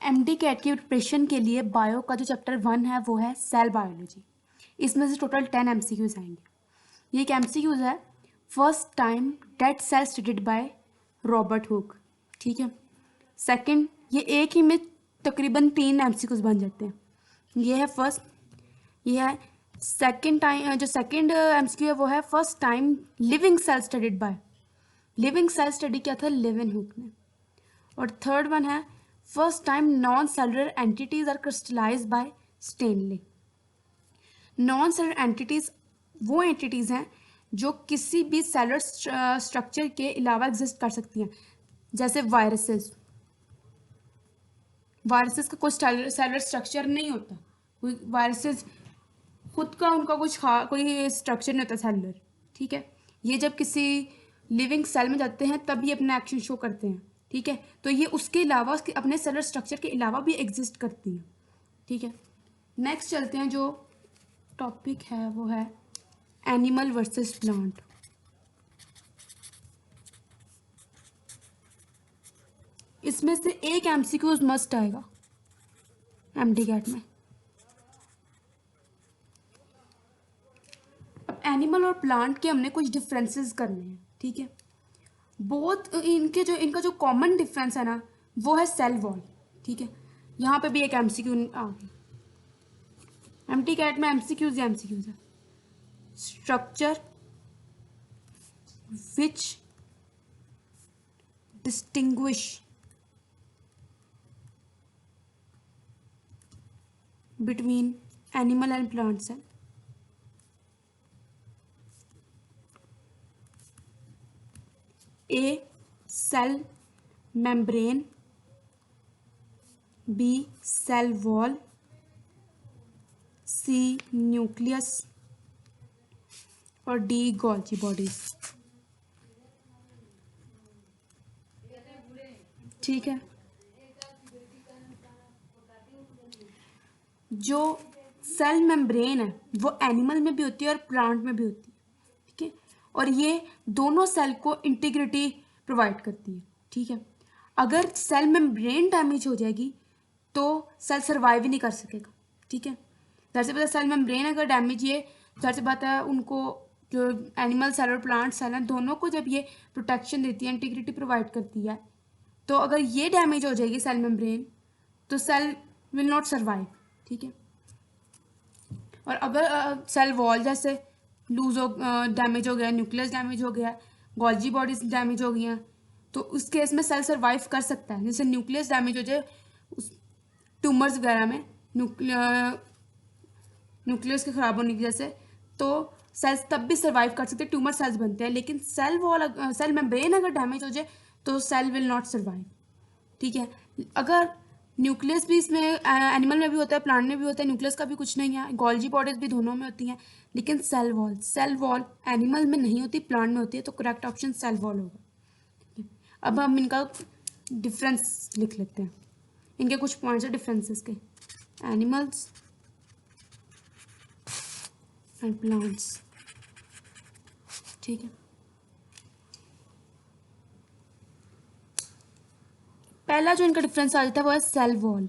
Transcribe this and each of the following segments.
MD cat की preparation के लिए बायो का जो चैप्टर 1 है वो है सेल बायोलॉजी। इसमें से टोटल 10 एमसीक्यूज आएंगे। ये एक एमसीक्यूज है, first time dead cell studied by Robert Hooke. ठीक है। सेकंड, ये एक ही में तकरीबन 3 एमसीक्यूज बन जाते हैं। ये है फर्स्ट, ये है सेकंड टाइम। जो सेकंड एमसीक्यू है वो है first time living cell studied by, living cell study किया था लेवन हुक ने। और थर्ड वन है first time non cellular entities are crystallize by Stanley. Non cellular entities वो एंटिटीज हैं जो किसी भी सेलुलर स्ट्रक्चर के अलावा एग्जिस्ट कर सकती हैं, जैसे वायरसेस। वायरसेस का कोई सेलुलर स्ट्रक्चर नहीं होता, कोई वायरसेस खुद का उनका कोई स्ट्रक्चर नहीं होता सेलुलर। ठीक है। ये जब किसी लिविंग सेल में जाते हैं तब ये अपना एक्शन शो करते हैं। ठीक है। तो ये उसके अलावा, उसके अपने सेलुलर स्ट्रक्चर के अलावा भी एग्जिस्ट करती हैं। ठीक है। नेक्स्ट चलते हैं, जो टॉपिक है वो है एनिमल वर्सेस प्लांट। इसमें से एक एमसीक्यूज मस्ट आएगा एमडी कैट में। अब एनिमल और प्लांट के हमने कुछ डिफरेंसेस करने हैं। ठीक है। बोथ इनका जो कॉमन डिफरेंस है ना वो है सेल वॉल। ठीक है। यहाँ पे भी एक एमसीक्यू आ गया। एमटी कैट में एमसीक्यूज है। Structure which distinguish between animal and plant cell. A cell membrane, B cell wall, C nucleus और D Golgi bodies। ठीक है। जो सेल मेम्ब्रेन है वो एनिमल में भी होती है और प्लांट में भी होती है। ठीक है। और ये दोनों सेल को इंटीग्रिटी प्रोवाइड करती है। ठीक है। अगर सेल मेम्ब्रेन डैमेज हो जाएगी तो सेल सर्वाइव ही नहीं कर सकेगा। ठीक है। जैसे से पता सेल मेम्ब्रेन अगर डैमेज, ये जैसे से बात है, उनको जो एनिमल सेल और प्लांट सेल हैं दोनों को जब ये प्रोटेक्शन देती है, इंटीग्रिटी प्रोवाइड करती है, तो अगर ये डैमेज हो जाएगी सेल मेम्ब्रेन तो सेल विल नॉट सर्वाइव। ठीक है। और अगर सेल वॉल जैसे लूज हो, डैमेज हो गया, न्यूक्लियस डैमेज हो गया, गोल्जी बॉडीज डैमेज हो गई हैं, तो उस केस में सेल सर्वाइव कर सकता है। जैसे न्यूक्लियस डैमेज हो जाए उस ट्यूमर्स वगैरह में, न्यूक्लियस के खराब होने की वजह से, तो सेल्स तब भी सर्वाइव कर सकते हैं, ट्यूमर सेल्स बनते हैं। लेकिन सेल वॉल, सेल मेम्ब्रेन अगर डैमेज हो जाए तो सेल विल नॉट सर्वाइव। ठीक है। अगर न्यूक्लियस भी इसमें एनिमल में भी होता है, प्लांट में भी होता है, न्यूक्लियस का भी कुछ नहीं है, गोल्जी बॉडीज भी दोनों में होती हैं, लेकिन सेल वॉल एनिमल में नहीं होती, प्लांट में होती है, तो करेक्ट ऑप्शन सेल वॉल होगा। ठीक है। अब हम इनका डिफरेंस लिख लेते हैं, इनके कुछ पॉइंट्स है डिफरेंसेस के। Animals and plants. ठीक है। पहला जो इनका डिफरेंस आ जाता है वो है सेल वॉल।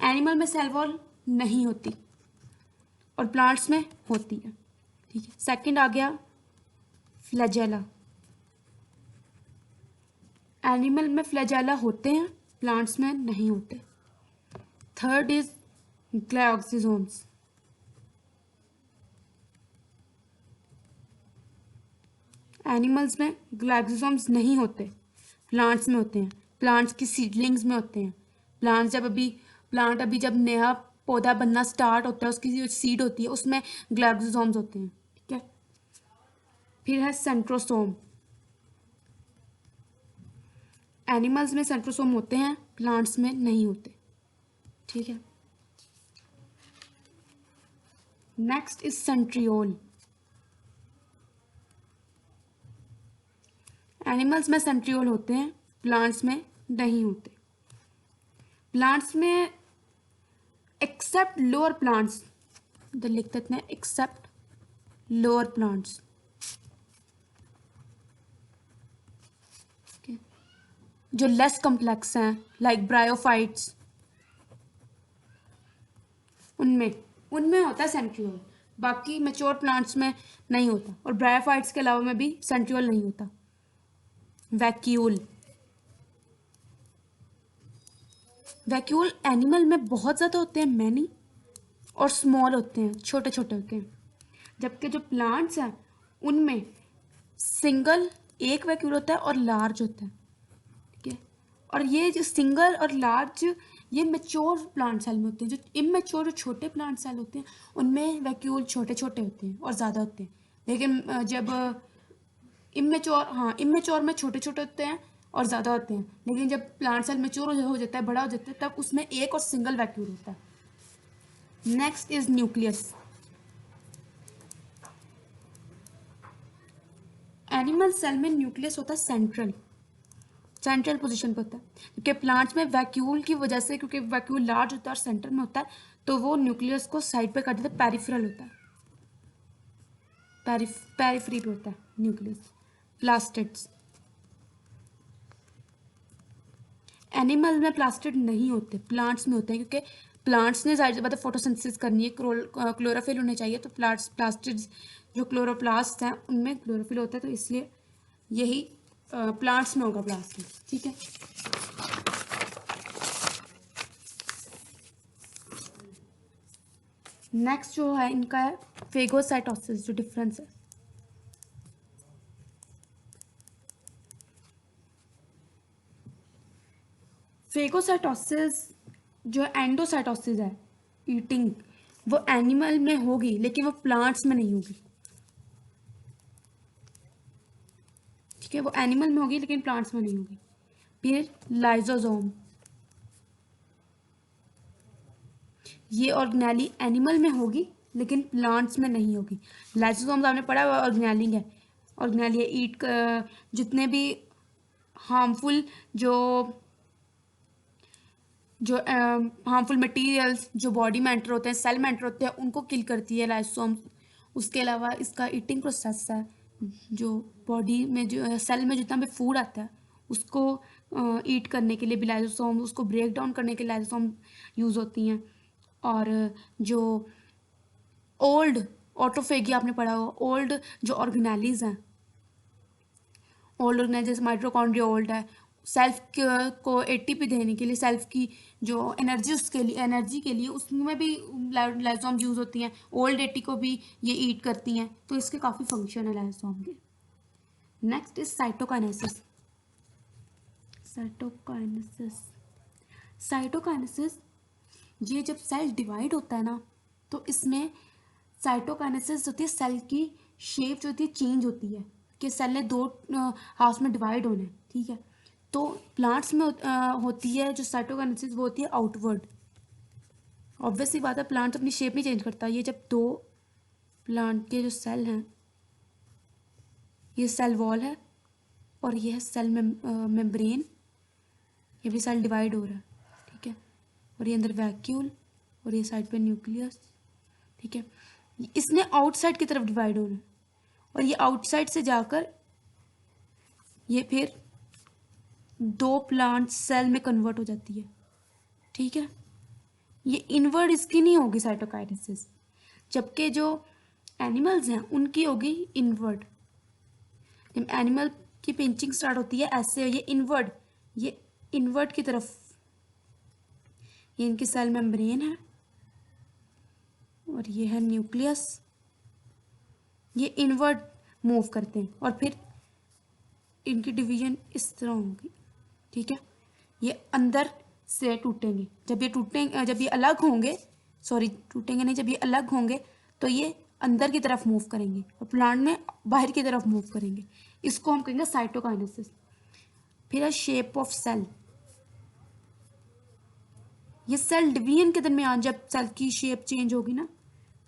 एनिमल में सेल वॉल नहीं होती और प्लांट्स में होती है। ठीक है। सेकंड आ गया फ्लैजेला। एनिमल में फ्लैजेला होते हैं, प्लांट्स में नहीं होते। Third is ग्लाइक्सोसोम्स। एनिमल्स में ग्लाइक्सोसोम्स नहीं होते, प्लांट्स में होते हैं। प्लांट्स की सीडलिंग्स में होते हैं। प्लांट अभी जब नया पौधा बनना स्टार्ट होता है, उसकी जो सीड होती है उसमें ग्लाइक्सोसोम्स होते हैं। ठीक है। फिर है सेंट्रोसोम। एनिमल्स में सेंट्रोसोम होते हैं, प्लांट्स में नहीं होते। ठीक है। Next is centriole. एनिमल्स में सेंट्रियोल होते हैं, प्लांट्स में नहीं होते। प्लांट्स में एक्सेप्ट लोअर प्लांट्स, इधर लिख देते हैं एक्सेप्ट लोअर प्लांट्स। जो लेस कम्प्लेक्स हैं लाइक ब्रायोफाइट्स, उनमें उनमें होता है सेंट्रियोल, बाकी मैच्योर प्लांट्स में नहीं होता, और ब्रायोफाइट्स के अलावा में भी सेंट्रियोल नहीं होता। वैक्यूल, वैक्यूल एनिमल में बहुत ज़्यादा होते हैं, मैनी, और स्मॉल होते हैं, छोटे छोटे होते हैं, जबकि जो प्लांट्स हैं उनमें सिंगल एक वैक्यूल होता है और लार्ज होता है, ठीक है। और ये जो सिंगल और लार्ज ये मैच्योर प्लांट सेल में होते हैं। जो इमेच्योर जो छोटे प्लांट सेल होते हैं उनमें वैक्यूल छोटे छोटे होते हैं और ज़्यादा होते हैं, लेकिन जब इमेच्योर में छोटे छोटे होते हैं और ज़्यादा होते हैं, लेकिन जब प्लांट सेल मैच्योर हो जाता है, बड़ा हो जाता है, तब उसमें एक और सिंगल वैक्यूल होता है। Next is nucleus. Animal cell में न्यूक्लियस होता है सेंट्रल पोजीशन पे होता है, क्योंकि प्लांट्स में वैक्यूल की वजह से, क्योंकि वैक्यूल लार्ज होता है और सेंटर में होता है, तो वो न्यूक्लियस को साइड पे कर देता है, पेरिफेरल होता है, पेरिफेरी पे होता है न्यूक्लियस। प्लास्टिड्स, एनिमल में प्लास्टिड नहीं होते, प्लांट्स में होते हैं, क्योंकि प्लांट्स ने जाहिर सी बात है फोटोसिंथेसिस करनी है, क्लोरोफिल होने चाहिए, तो प्लास्टिड्स जो क्लोरोप्लास्ट हैं उनमें क्लोरोफिल होता है, तो इसलिए यही प्लांट्स में होगा प्लास्टिड, ठीक है। नेक्स्ट जो है इनका है फेगोसाइटोसिस, जो डिफरेंस है। फेगोसाइटोसिस जो एंडोसाइटोसिस है, ईटिंग, वो एनिमल में होगी लेकिन वो प्लांट्स में नहीं होगी, ठीक है। वो एनिमल में होगी लेकिन प्लांट्स में नहीं होगी। फिर लाइजोसोम, ये ऑर्गेनेली एनिमल में होगी लेकिन प्लांट्स में नहीं होगी। लाइसोसोम्स आपने पढ़ा हुआ ऑर्गेनेली है, ऑर्गेनेली ईट जितने भी हार्मफुल जो जो हार्मफुल मटेरियल्स जो बॉडी में एंटर होते हैं, सेल में एंटर होते हैं, उनको किल करती है लाइसोसोम्स। उसके अलावा इसका ईटिंग प्रोसेस है, जो बॉडी में जो सेल में जितना भी फूड आता है उसको ईट करने के लिए भी लाइसोसोम, उसको ब्रेक डाउन करने के लिए लाइसोसोम यूज़ होती हैं। और जो ओल्ड ऑटोफेगी आपने पढ़ा होगा, ओल्ड जो ऑर्गेनेलीज हैं, ओल्ड ऑर्गेनेल जैसे माइटोकॉन्ड्रिया ओल्ड है, सेल्फ को एटीपी देने के लिए, सेल्फ की जो एनर्जी उसके लिए एनर्जी के लिए उसमें भी लाइसोसोम यूज़ होती हैं। ओल्ड एटी को भी ये ईट करती हैं, तो इसके काफ़ी फंक्शन है लाइसोसोम के। Next is cytokinesis. Cytokinesis cytokinesis ये जब सेल डिवाइड होता है ना, तो इसमें साइटोकाइनेसिस होती है, सेल की शेप जो होती है चेंज होती है, कि सेल ने दो हाउस में डिवाइड होना है, ठीक है। तो प्लांट्स में होती है जो साइटोकाइनेसिस, वो होती है आउटवर्ड। ऑब्वियसली बात है, प्लांट अपनी शेप नहीं चेंज करता। ये जब दो प्लांट के जो सेल हैं, ये सेल वॉल है और ये है सेल मेम्ब्रेन, ये भी सेल डिवाइड हो रहा है, ठीक है। और ये अंदर वैक्यूल और ये साइड पे न्यूक्लियस, ठीक है। इसने आउटसाइड की तरफ डिवाइड होना है और ये आउटसाइड से जाकर ये फिर दो प्लांट सेल में कन्वर्ट हो जाती है, ठीक है। ये इनवर्ड इसकी नहीं होगी साइटोकाइनेसिस, जबकि जो एनिमल्स हैं उनकी होगी इनवर्ड। जब एनिमल की पिंचिंग स्टार्ट होती है ऐसे, ये इनवर्ड की तरफ, ये इनकी सेल मेम्ब्रेन है और ये है न्यूक्लियस, ये इनवर्ड मूव करते हैं और फिर इनकी डिवीजन इस तरह होगी, ठीक है। ये अंदर से टूटेंगे, जब ये अलग होंगे, सॉरी टूटेंगे नहीं, जब ये अलग होंगे तो ये अंदर की तरफ मूव करेंगे और प्लांट में बाहर की तरफ मूव करेंगे। इसको हम कहेंगे साइटोकाइनेसिस। फिर है शेप ऑफ सेल। ये सेल डिवीजन के दरमियान जब सेल की शेप चेंज होगी ना,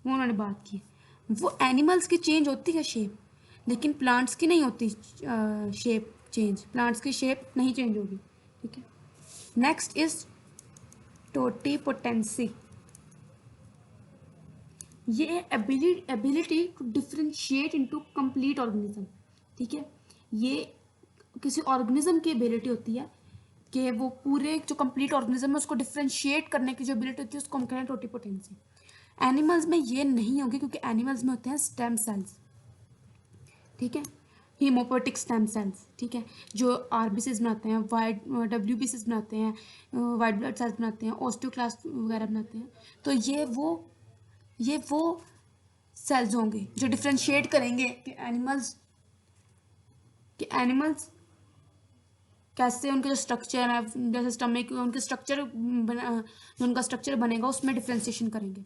वो उन्होंने बात की, वो एनिमल्स की चेंज होती है शेप, लेकिन प्लांट्स की नहीं होती शेप चेंज, प्लांट्स की शेप नहीं चेंज होगी, ठीक है। Next is totipotency. ये ability to differentiate into complete organism, ठीक है। ये किसी ऑर्गेनिज्म की एबिलिटी होती है कि वो पूरे जो कंप्लीट ऑर्गेनिज्म है उसको डिफ्रेंशिएट करने की जो एबिलिटी होती है उसको हम कहते हैं टोटिपोटेंसी। एनिमल्स में ये नहीं होगी क्योंकि एनिमल्स में होते हैं स्टेम सेल्स, ठीक है, हीमोपोटिक स्टेम सेल्स, ठीक है, जो आरबीसीज बनाते हैं, वाइट डब्ल्यूबीसीज बनाते हैं, वाइट ब्लड सेल्स बनाते हैं, ऑस्टियोक्लास्ट वगैरह बनाते हैं। तो ये वो सेल्स होंगे जो डिफ्रेंशिएट करेंगे कि एनिमल्स कैसे, उनके जो स्ट्रक्चर है जैसे स्टमक, उनके स्ट्रक्चर जो उनका स्ट्रक्चर बनेगा उसमें डिफ्रेंशिएशन करेंगे।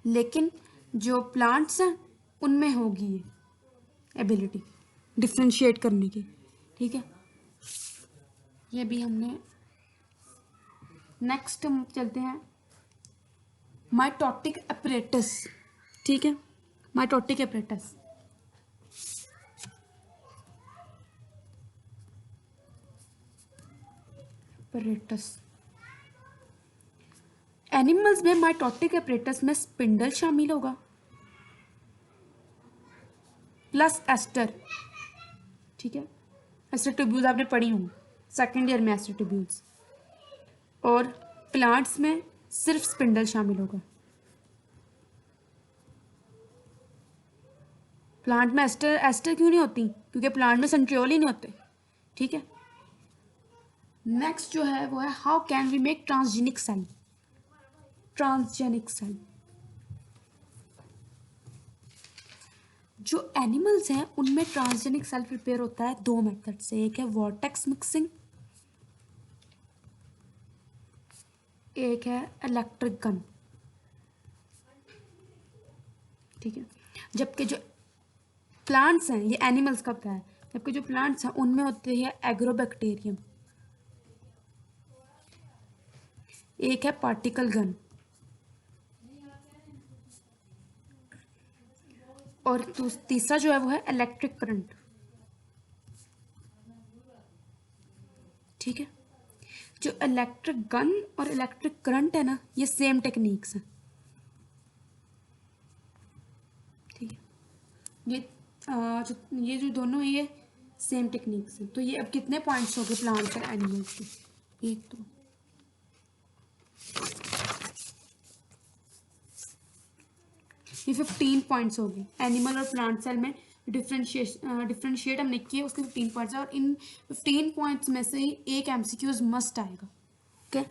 लेकिन जो प्लांट्स हैं उनमें होगी ये एबिलिटी डिफ्रेंशिएट करने की, ठीक है। ये भी हमने, नेक्स्ट हम चलते हैं माइटोटिक अपरेटस, ठीक है, माइटोटिक अपरेटस। एनिमल्स में माइटोटिक अपरेटस में स्पिंडल शामिल होगा प्लस एस्टर, ठीक है, एस्टर ट्यूब्यूल्स आपने पढ़ी होंगी सेकेंड ईयर में, एस्टर ट्यूब्यूल्स। और प्लांट्स में सिर्फ स्पिंडल शामिल होगा। प्लांट में एस्टर क्यों नहीं होती? क्योंकि प्लांट में सेंट्रियोल ही नहीं होते, ठीक है। नेक्स्ट जो है वो है how can we make transgenic cell. Transgenic cell, जो एनिमल्स हैं उनमें ट्रांसजेनिक सेल प्रिपेयर होता है दो मेथड से। एक है वॉर्टेक्स मिक्सिंग, एक है इलेक्ट्रिक गन, ठीक है। जबकि जो प्लांट्स हैं, ये एनिमल्स का होता है, जबकि जो प्लांट्स हैं उनमें होती है एग्रोबैक्टीरियम, एक है पार्टिकल गन, और तीसरा जो है वो है इलेक्ट्रिक करंट, ठीक है। जो इलेक्ट्रिक गन और इलेक्ट्रिक करंट है ना, ये सेम टेक्निक्स हैं, ठीक है। ये जो दोनों है ये सेम टेक्निक्स हैं। तो ये अब कितने पॉइंट्स हो गए प्लांट्स और एनिमल्स के? एक तो ये 15 पॉइंट्स हो गए। एनिमल और प्लांट सेल में डिफ्रेंशिएट हमने किए, उसके 15 पॉइंट्स है, और इन 15 पॉइंट्स में से ही एक एमसीक्यूज मस्ट आएगा, ओके।